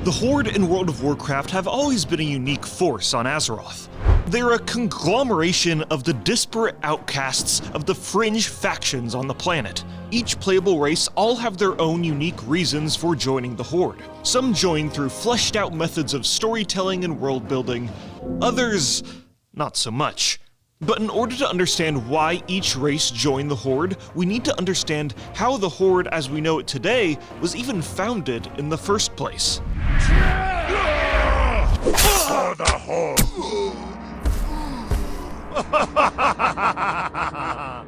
The Horde in World of Warcraft have always been a unique force on Azeroth. They're a conglomeration of the disparate outcasts of the fringe factions on the planet. Each playable race all have their own unique reasons for joining the Horde. Some join through fleshed out methods of storytelling and world building, others not so much. But in order to understand why each race joined the Horde, we need to understand how the Horde as we know it today was even founded in the first place. For the Horde!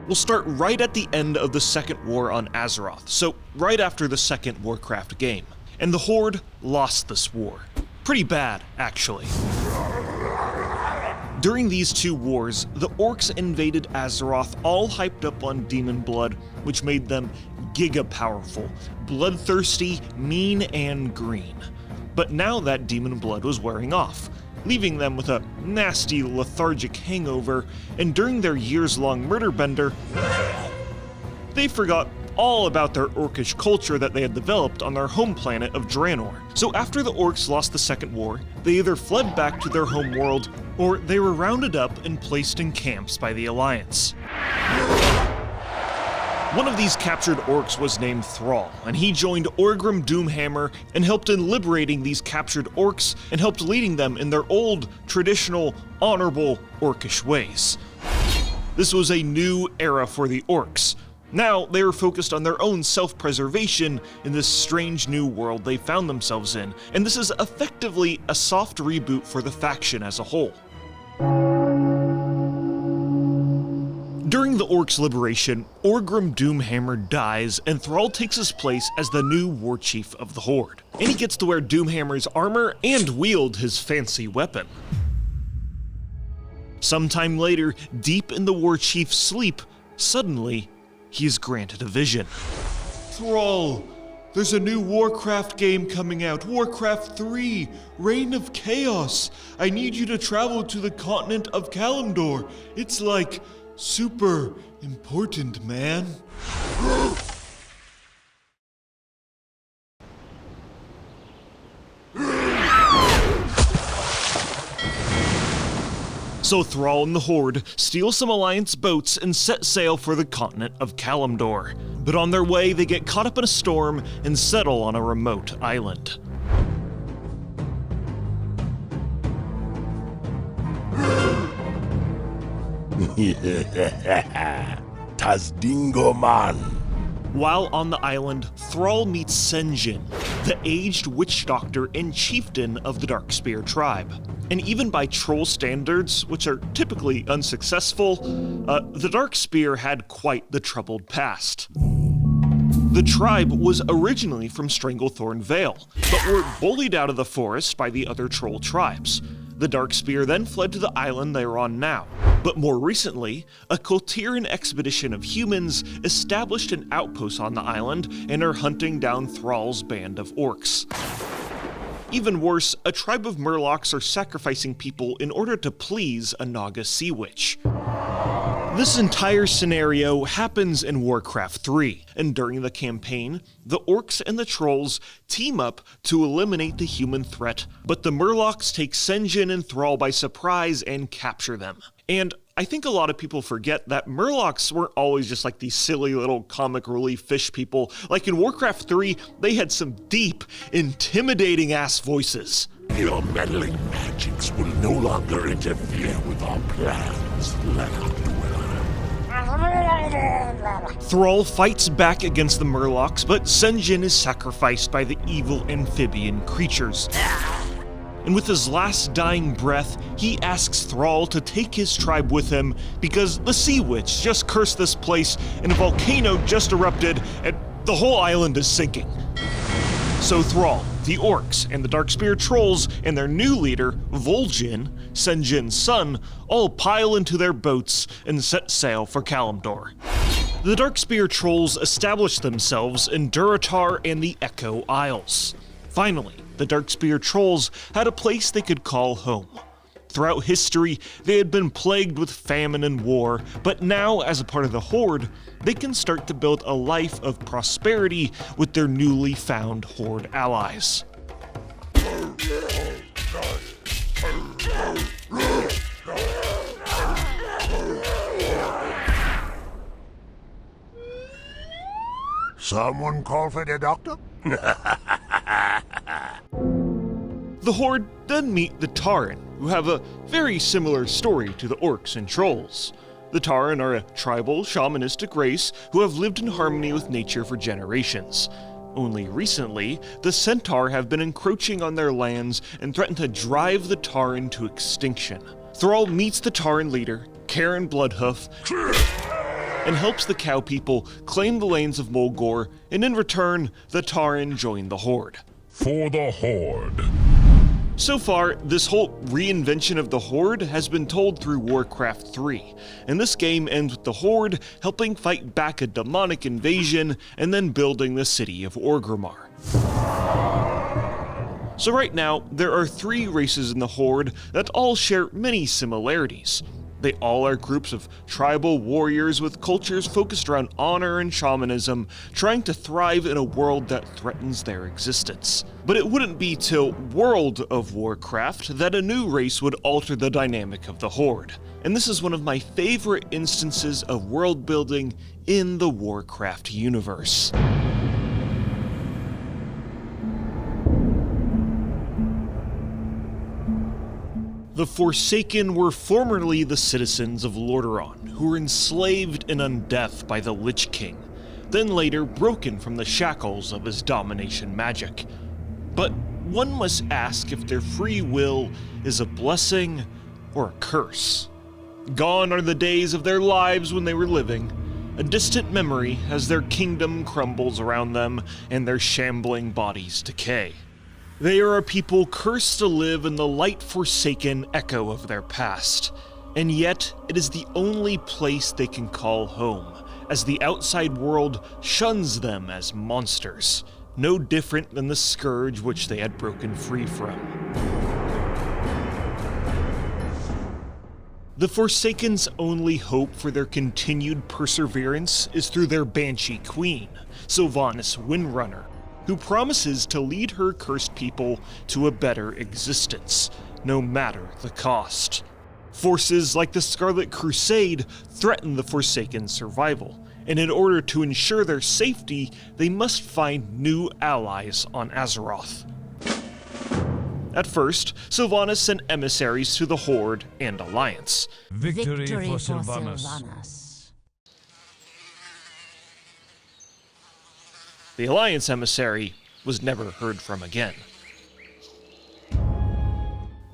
We'll start right at the end of the Second War on Azeroth, so right after the second Warcraft game. And the Horde lost this war. Pretty bad, actually. During these two wars, the Orcs invaded Azeroth all hyped up on demon blood, which made them giga-powerful, bloodthirsty, mean, and green. But now that demon blood was wearing off, leaving them with a nasty, lethargic hangover, and during their years-long murder bender, they forgot all about their orcish culture that they had developed on their home planet of Draenor. So after the Orcs lost the Second War, they either fled back to their home world, or they were rounded up and placed in camps by the Alliance. One of these captured Orcs was named Thrall, and he joined Orgrim Doomhammer and helped in liberating these captured Orcs and helped leading them in their old, traditional, honorable Orcish ways. This was a new era for the Orcs. Now, they were focused on their own self-preservation in this strange new world they found themselves in, and this is effectively a soft reboot for the faction as a whole. During the Orcs' liberation, Orgrim Doomhammer dies, and Thrall takes his place as the new war chief of the Horde. And he gets to wear Doomhammer's armor and wield his fancy weapon. Sometime later, deep in the war chief's sleep, suddenly, he is granted a vision. Thrall, there's a new Warcraft game coming out, Warcraft 3, Reign of Chaos. I need you to travel to the continent of Kalimdor. It's like super important, man. So Thrall and the Horde steal some Alliance boats and set sail for the continent of Kalimdor. But on their way, they get caught up in a storm and settle on a remote island. Tazdingo man. While on the island, Thrall meets Sen'jin, the aged witch doctor and chieftain of the Darkspear tribe. And even by troll standards, which are typically unsuccessful, the Darkspear had quite the troubled past. The tribe was originally from Stranglethorn Vale, but were bullied out of the forest by the other troll tribes. The Darkspear then fled to the island they are on now. But more recently, a Kultiran expedition of humans established an outpost on the island and are hunting down Thrall's band of Orcs. Even worse, a tribe of Murlocs are sacrificing people in order to please a Naga sea witch. This entire scenario happens in Warcraft 3, and during the campaign, the Orcs and the Trolls team up to eliminate the human threat, but the Murlocs take Sen'jin and Thrall by surprise and capture them. And I think a lot of people forget that Murlocs weren't always just like these silly little comic relief fish people. Like in Warcraft 3, they had some deep, intimidating ass voices. Your meddling magics will no longer interfere with our plans. Let us do it. Thrall fights back against the Murlocs, but Sen'jin is sacrificed by the evil amphibian creatures. And with his last dying breath, he asks Thrall to take his tribe with him because the Sea Witch just cursed this place and a volcano just erupted and the whole island is sinking. So Thrall, the Orcs, and the Darkspear Trolls and their new leader, Vol'jin, Sen'jin's son, all pile into their boats and set sail for Kalimdor. The Darkspear Trolls establish themselves in Durotar and the Echo Isles. Finally, the Darkspear Trolls had a place they could call home. Throughout history, they had been plagued with famine and war, but now, as a part of the Horde, they can start to build a life of prosperity with their newly found Horde allies. Someone call for the doctor? The Horde then meet the Tauren, who have a very similar story to the Orcs and Trolls. The Tauren are a tribal, shamanistic race who have lived in harmony with nature for generations. Only recently, the Centaur have been encroaching on their lands and threaten to drive the Tauren to extinction. Thrall meets the Tauren leader, Karen Bloodhoof, and helps the Cow People claim the lands of Mulgore, and in return, the Tauren join the Horde. For the Horde. So far, this whole reinvention of the Horde has been told through Warcraft 3, and this game ends with the Horde helping fight back a demonic invasion and then building the city of Orgrimmar. So right now, there are 3 races in the Horde that all share many similarities. They all are groups of tribal warriors with cultures focused around honor and shamanism, trying to thrive in a world that threatens their existence. But it wouldn't be till World of Warcraft that a new race would alter the dynamic of the Horde. And this is one of my favorite instances of world building in the Warcraft universe. The Forsaken were formerly the citizens of Lordaeron, who were enslaved and undeath by the Lich King, then later broken from the shackles of his domination magic. But one must ask if their free will is a blessing or a curse. Gone are the days of their lives when they were living, a distant memory as their kingdom crumbles around them and their shambling bodies decay. They are a people cursed to live in the light-forsaken echo of their past, and yet it is the only place they can call home, as the outside world shuns them as monsters, no different than the scourge which they had broken free from. The Forsaken's only hope for their continued perseverance is through their Banshee Queen, Sylvanas Windrunner, who promises to lead her cursed people to a better existence, no matter the cost. Forces like the Scarlet Crusade threaten the Forsaken's survival, and in order to ensure their safety, they must find new allies on Azeroth. At first, Sylvanas sent emissaries to the Horde and Alliance. Victory for Sylvanas. The Alliance emissary was never heard from again.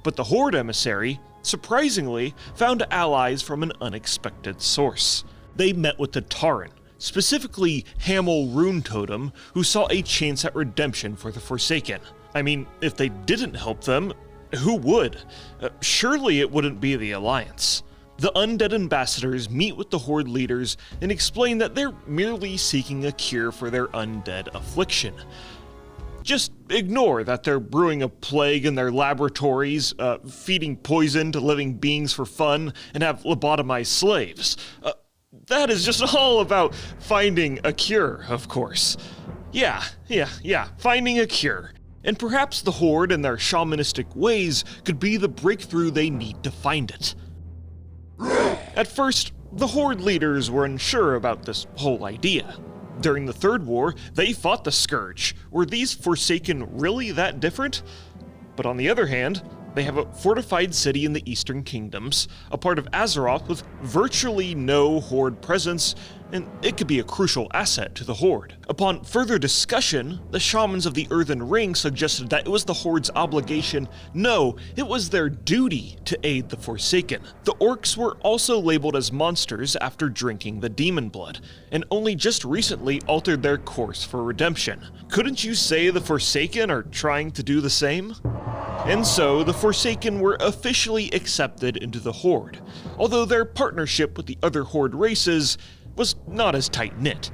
But the Horde emissary, surprisingly, found allies from an unexpected source. They met with the Tauren, specifically Hamel Rune Totem, who saw a chance at redemption for the Forsaken. I mean, if they didn't help them, who would? Surely it wouldn't be the Alliance. The Undead ambassadors meet with the Horde leaders and explain that they're merely seeking a cure for their undead affliction. Just ignore that they're brewing a plague in their laboratories, feeding poison to living beings for fun, and have lobotomized slaves. That is just all about finding a cure, of course. Yeah, finding a cure. And perhaps the Horde and their shamanistic ways could be the breakthrough they need to find it. At first, the Horde leaders were unsure about this whole idea. During the Third War, they fought the Scourge. Were these Forsaken really that different? But on the other hand, they have a fortified city in the Eastern Kingdoms, a part of Azeroth with virtually no Horde presence, and it could be a crucial asset to the Horde. Upon further discussion, the shamans of the Earthen Ring suggested that it was the Horde's obligation, no, it was their duty to aid the Forsaken. The Orcs were also labeled as monsters after drinking the demon blood, and only just recently altered their course for redemption. Couldn't you say the Forsaken are trying to do the same? And so, the Forsaken were officially accepted into the Horde, although their partnership with the other Horde races was not as tight-knit.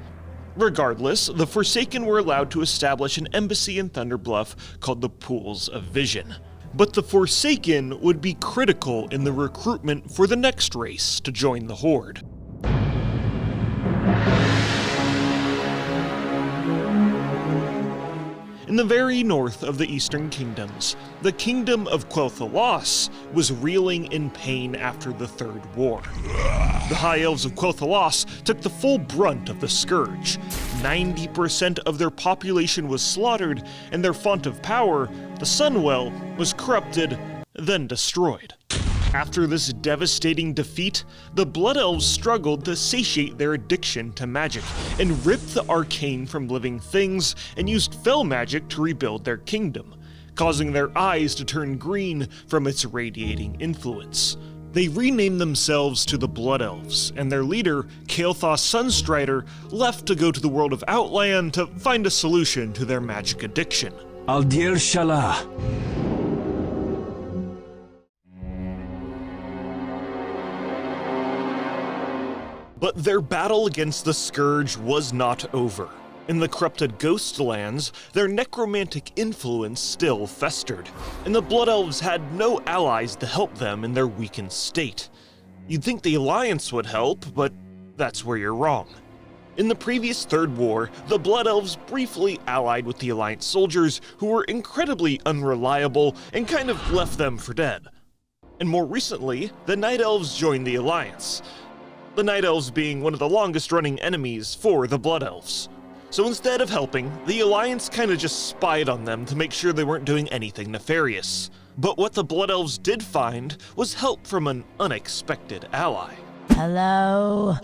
Regardless, the Forsaken were allowed to establish an embassy in Thunderbluff called the Pools of Vision. But the Forsaken would be critical in the recruitment for the next race to join the Horde. In the very north of the Eastern Kingdoms, the Kingdom of Quel'Thalas was reeling in pain after the Third War. The High Elves of Quel'Thalas took the full brunt of the scourge. 90% of their population was slaughtered, and their font of power, the Sunwell, was corrupted, then destroyed. After this devastating defeat, the Blood Elves struggled to satiate their addiction to magic and ripped the arcane from living things and used fel magic to rebuild their kingdom, causing their eyes to turn green from its radiating influence. They renamed themselves to the Blood Elves, and their leader, Kael'thas Sunstrider, left to go to the world of Outland to find a solution to their magic addiction. Aldir Shalah. But their battle against the Scourge was not over. In the corrupted Ghostlands, their necromantic influence still festered, and the Blood Elves had no allies to help them in their weakened state. You'd think the Alliance would help, but that's where you're wrong. In the previous Third War, the Blood Elves briefly allied with the Alliance soldiers who were incredibly unreliable and kind of left them for dead. And more recently, the Night Elves joined the Alliance. The Night Elves being one of the longest running enemies for the Blood Elves. So instead of helping, the Alliance kinda just spied on them to make sure they weren't doing anything nefarious. But what the Blood Elves did find was help from an unexpected ally. Hello?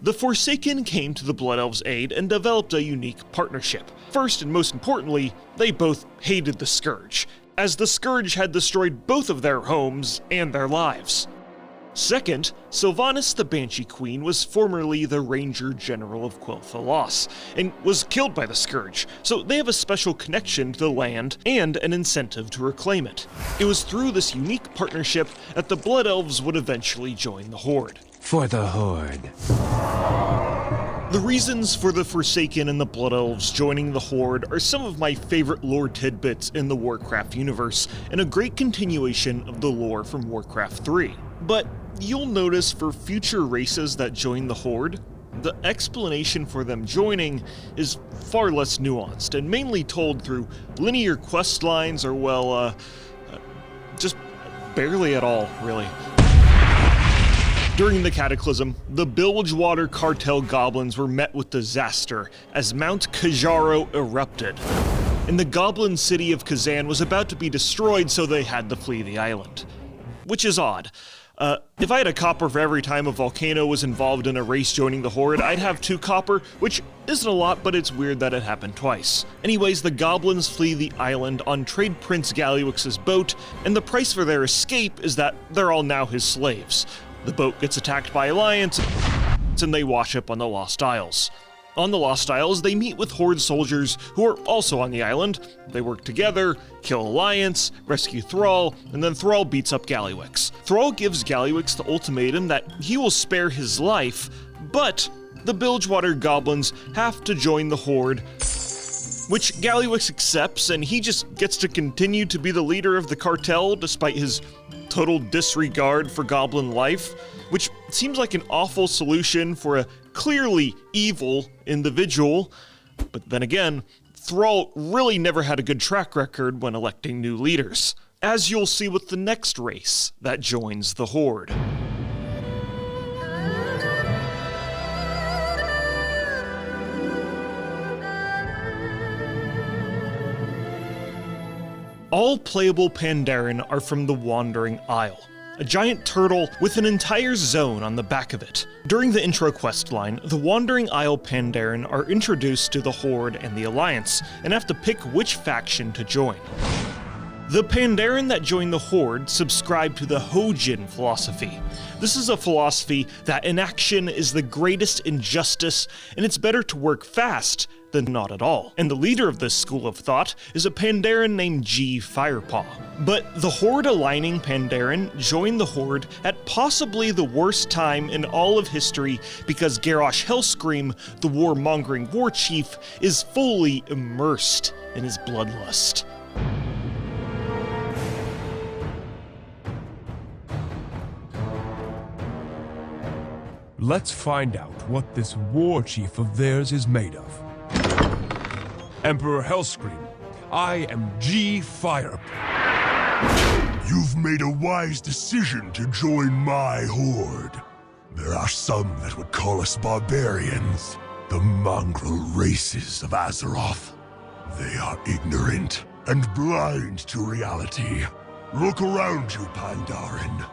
The Forsaken came to the Blood Elves' aid and developed a unique partnership. First and most importantly, they both hated the Scourge, as the Scourge had destroyed both of their homes and their lives. Second, Sylvanas the Banshee Queen was formerly the Ranger General of Quel'Thalas, and was killed by the Scourge, so they have a special connection to the land and an incentive to reclaim it. It was through this unique partnership that the Blood Elves would eventually join the Horde. For the Horde. The reasons for the Forsaken and the Blood Elves joining the Horde are some of my favorite lore tidbits in the Warcraft universe, and a great continuation of the lore from Warcraft 3. But you'll notice for future races that join the Horde, the explanation for them joining is far less nuanced, and mainly told through linear quest lines or, well, just barely at all, really. During the Cataclysm, the Bilgewater Cartel goblins were met with disaster as Mount Kajaro erupted, and the goblin city of Kazan was about to be destroyed, so they had to flee the island. Which is odd. If I had a copper for every time a volcano was involved in a race joining the Horde, I'd have 2 copper, which isn't a lot, but it's weird that it happened twice. Anyways, the goblins flee the island on Trade Prince Galliwix's boat, and the price for their escape is that they're all now his slaves. The boat gets attacked by Alliance, and they wash up on the Lost Isles. On the Lost Isles, they meet with Horde soldiers who are also on the island. They work together, kill Alliance, rescue Thrall, and then Thrall beats up Galliwix. Thrall gives Galliwix the ultimatum that he will spare his life, but the Bilgewater goblins have to join the Horde, which Galliwix accepts, and he just gets to continue to be the leader of the cartel despite his total disregard for goblin life, which seems like an awful solution for a clearly evil individual. But then again, Thrall really never had a good track record when electing new leaders, as you'll see with the next race that joins the Horde. All playable Pandaren are from the Wandering Isle, a giant turtle with an entire zone on the back of it. During the intro questline, the Wandering Isle Pandaren are introduced to the Horde and the Alliance, and have to pick which faction to join. The Pandaren that join the Horde subscribe to the Hojin philosophy. This is a philosophy that inaction is the greatest injustice, and it's better to work fast than not at all. And the leader of this school of thought is a Pandaren named G. Firepaw. But the Horde aligning Pandaren joined the Horde at possibly the worst time in all of history, because Garrosh Hellscream, the warmongering war chief, is fully immersed in his bloodlust. Let's find out what this war chief of theirs is made of. Emperor Hellscream. I am G. Fire. You've made a wise decision to join my horde. There are some that would call us barbarians, the mongrel races of Azeroth. They are ignorant and blind to reality. Look around you, Pandaren.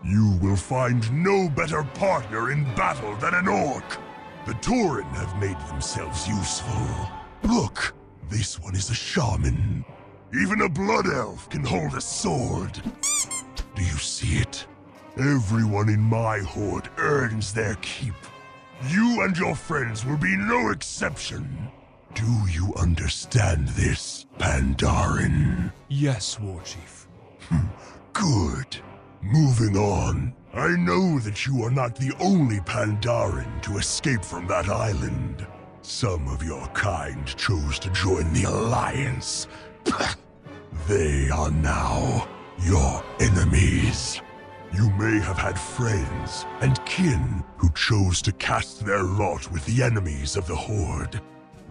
You will find no better partner in battle than an orc. The Tauren have made themselves useful. Look, this one is a shaman. Even a blood elf can hold a sword. Do you see it? Everyone in my horde earns their keep. You and your friends will be no exception. Do you understand this, Pandaren? Yes, Warchief. Good. Moving on. I know that you are not the only Pandaren to escape from that island. Some of your kind chose to join the Alliance. They are now your enemies. You may have had friends and kin who chose to cast their lot with the enemies of the Horde.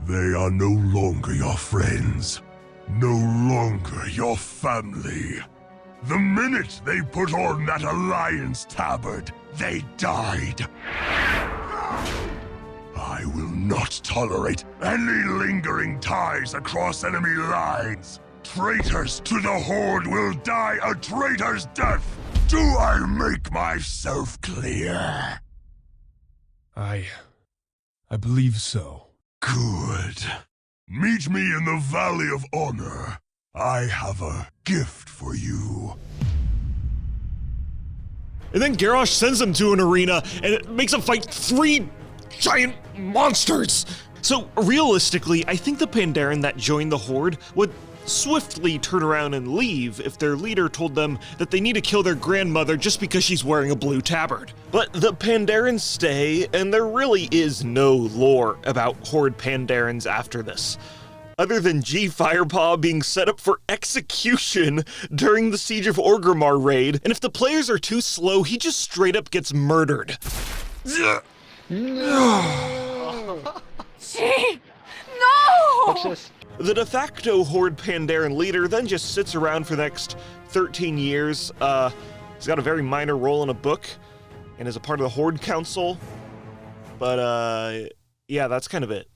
They are no longer your friends, no longer your family. The minute they put on that Alliance tabard, they died. I will not tolerate any lingering ties across enemy lines. Traitors to the Horde will die a traitor's death. Do I make myself clear? I believe so. Good. Meet me in the Valley of Honor. I have a gift for you. And then Garrosh sends them to an arena and it makes them fight 3 giant monsters. So realistically, I think the Pandaren that joined the Horde would swiftly turn around and leave if their leader told them that they need to kill their grandmother just because she's wearing a blue tabard. But the Pandaren stay, and there really is no lore about Horde Pandarens after this, other than G. Firepaw being set up for execution during the Siege of Orgrimmar raid, and if the players are too slow, he just straight up gets murdered. No! Watch this. The de facto Horde Pandaren leader then just sits around for the next 13 years. He's got a very minor role in a book and is a part of the Horde Council. But, yeah, that's kind of it.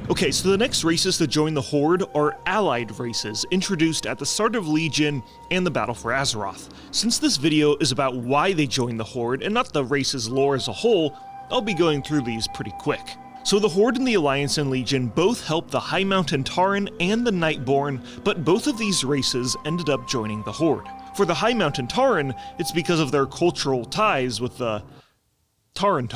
Okay, so the next races to join the Horde are allied races, introduced at the start of Legion and the Battle for Azeroth. Since this video is about why they joined the Horde and not the race's lore as a whole, I'll be going through these pretty quick. So the Horde and the Alliance and Legion both helped the High Mountain Tauren and the Nightborn, but both of these races ended up joining the Horde. For the High Mountain Tauren, it's because of their cultural ties with the Tauren.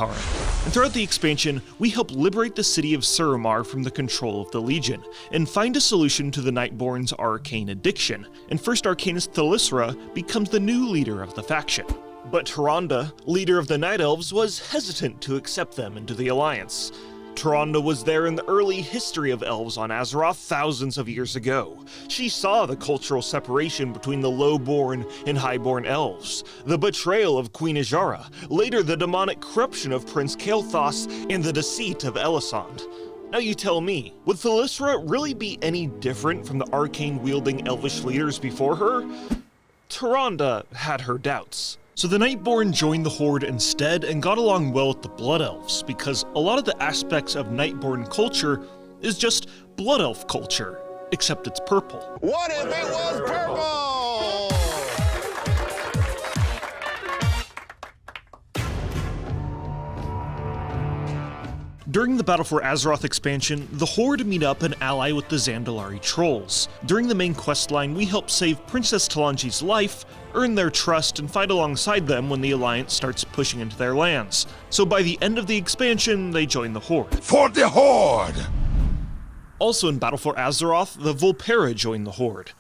And throughout the expansion, we help liberate the city of Suramar from the control of the Legion, and find a solution to the Nightborn's arcane addiction, and First Arcanist Thalyssra becomes the new leader of the faction. But Tyrande, leader of the Night Elves, was hesitant to accept them into the Alliance. Tyrande was there in the early history of Elves on Azeroth thousands of years ago. She saw the cultural separation between the Lowborn and Highborn Elves, the betrayal of Queen Ajara, later the demonic corruption of Prince Kael'thas, and the deceit of Elisande. Now you tell me, would Thalyssra really be any different from the arcane-wielding Elvish leaders before her? Tyrande had her doubts. So the Nightborn joined the Horde instead and got along well with the Blood Elves, because a lot of the aspects of Nightborn culture is just Blood Elf culture, except it's purple. What if it was purple? During the Battle for Azeroth expansion, the Horde meet up and ally with the Zandalari Trolls. During the main questline, we help save Princess Talanji's life, earn their trust, and fight alongside them when the Alliance starts pushing into their lands. So by the end of the expansion, they join the Horde. For the Horde! Also in Battle for Azeroth, the Volpera join the Horde.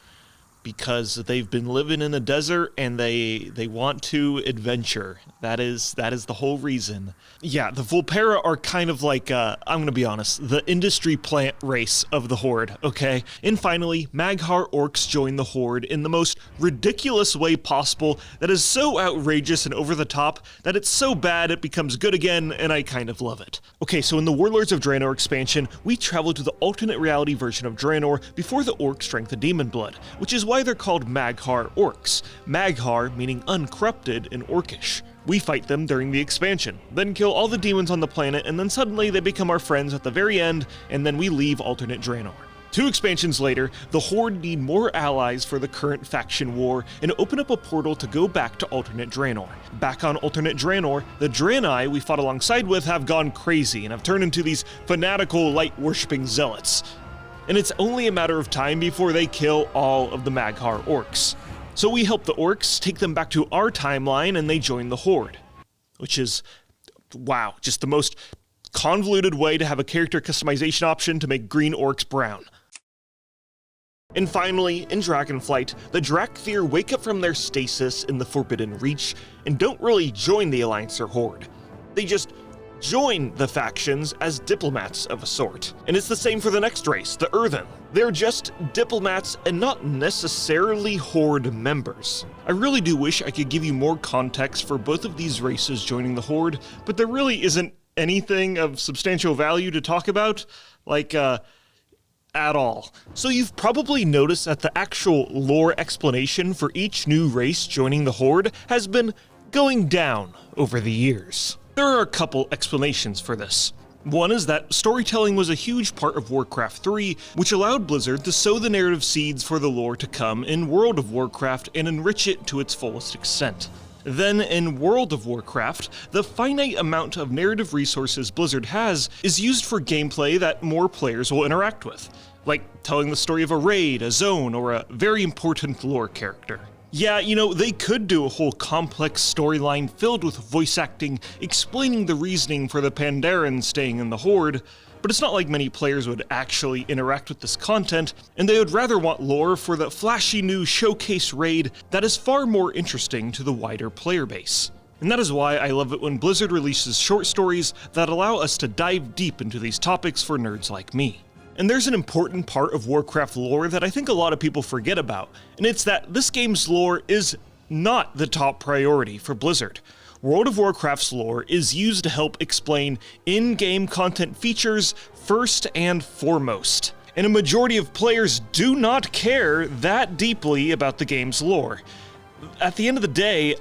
because they've been living in a desert and they want to adventure. That is the whole reason. Yeah, the Vulpera are kind of like, I'm gonna be honest, the industry plant race of the Horde, okay? And finally, Mag'har Orcs join the Horde in the most ridiculous way possible that is so outrageous and over the top that it's so bad it becomes good again, and I kind of love it. Okay, so in the Warlords of Draenor expansion, we travel to the alternate reality version of Draenor before the Orcs drank the demon blood, which is why they're called Mag'har Orcs. Mag'har meaning uncorrupted in Orcish. We fight them during the expansion, then kill all the demons on the planet, and then suddenly they become our friends at the very end, and then we leave alternate Draenor. 2 expansions later, the Horde need more allies for the current faction war and open up a portal to go back to alternate Draenor. Back on alternate Draenor, the Draenei we fought alongside with have gone crazy and have turned into these fanatical light-worshipping zealots. And it's only a matter of time before they kill all of the Mag'har Orcs. So we help the Orcs, take them back to our timeline, and they join the Horde. Which is, wow, just the most convoluted way to have a character customization option to make green Orcs brown. And finally, in Dragonflight, the Drakthir wake up from their stasis in the Forbidden Reach and don't really join the Alliance or Horde. They just join the factions as diplomats of a sort. And it's the same for the next race, the Earthen. They're just diplomats and not necessarily Horde members. I really do wish I could give you more context for both of these races joining the Horde, but there really isn't anything of substantial value to talk about, at all. So you've probably noticed that the actual lore explanation for each new race joining the Horde has been going down over the years. There are a couple explanations for this. One is that storytelling was a huge part of Warcraft 3, which allowed Blizzard to sow the narrative seeds for the lore to come in World of Warcraft and enrich it to its fullest extent. Then in World of Warcraft, the finite amount of narrative resources Blizzard has is used for gameplay that more players will interact with, like telling the story of a raid, a zone, or a very important lore character. Yeah, you know, they could do a whole complex storyline filled with voice acting explaining the reasoning for the Pandaren staying in the Horde, but it's not like many players would actually interact with this content, and they would rather want lore for the flashy new showcase raid that is far more interesting to the wider player base. And that is why I love it when Blizzard releases short stories that allow us to dive deep into these topics for nerds like me. And there's an important part of Warcraft lore that I think a lot of people forget about, and it's that this game's lore is not the top priority for Blizzard. World of Warcraft's lore is used to help explain in-game content features first and foremost. And a majority of players do not care that deeply about the game's lore. At the end of the day,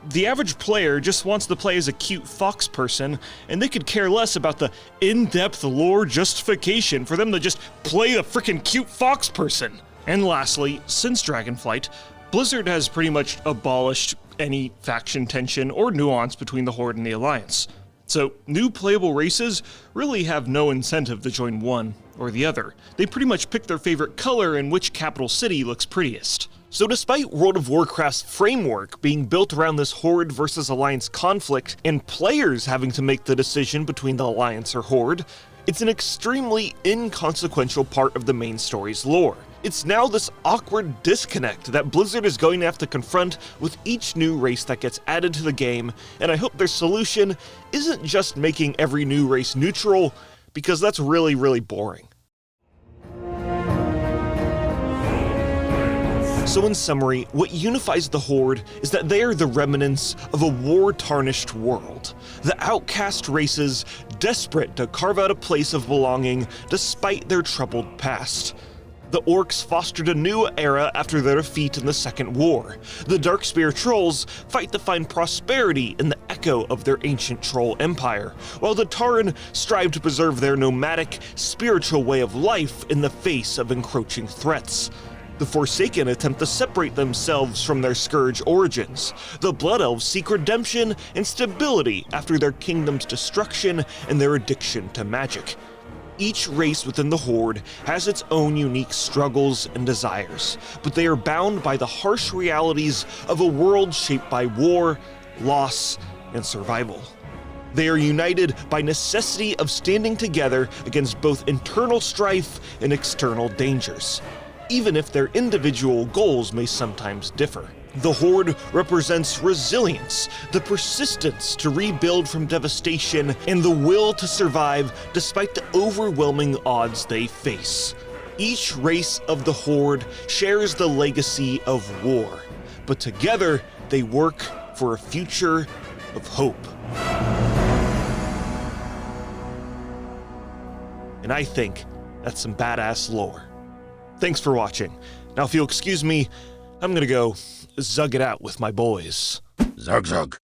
the average player just wants to play as a cute fox person, and they could care less about the in-depth lore justification for them to just play the frickin' cute fox person. And lastly, since Dragonflight, Blizzard has pretty much abolished any faction tension or nuance between the Horde and the Alliance. So new playable races really have no incentive to join one or the other. They pretty much pick their favorite color and which capital city looks prettiest. So despite World of Warcraft's framework being built around this Horde versus Alliance conflict and players having to make the decision between the Alliance or Horde, it's an extremely inconsequential part of the main story's lore. It's now this awkward disconnect that Blizzard is going to have to confront with each new race that gets added to the game, and I hope their solution isn't just making every new race neutral, because that's really, really boring. So in summary, what unifies the Horde is that they are the remnants of a war-tarnished world. The outcast races desperate to carve out a place of belonging despite their troubled past. The Orcs fostered a new era after their defeat in the Second War. The Darkspear Trolls fight to find prosperity in the echo of their ancient troll empire, while the Tauren strive to preserve their nomadic, spiritual way of life in the face of encroaching threats. The Forsaken attempt to separate themselves from their Scourge origins. The Blood Elves seek redemption and stability after their kingdom's destruction and their addiction to magic. Each race within the Horde has its own unique struggles and desires, but they are bound by the harsh realities of a world shaped by war, loss, and survival. They are united by necessity of standing together against both internal strife and external dangers. even if their individual goals may sometimes differ. The Horde represents resilience, the persistence to rebuild from devastation, and the will to survive despite the overwhelming odds they face. Each race of the Horde shares the legacy of war, but together they work for a future of hope. And I think that's some badass lore. Thanks for watching. Now if you'll excuse me, I'm gonna go zug it out with my boys. Zug zug.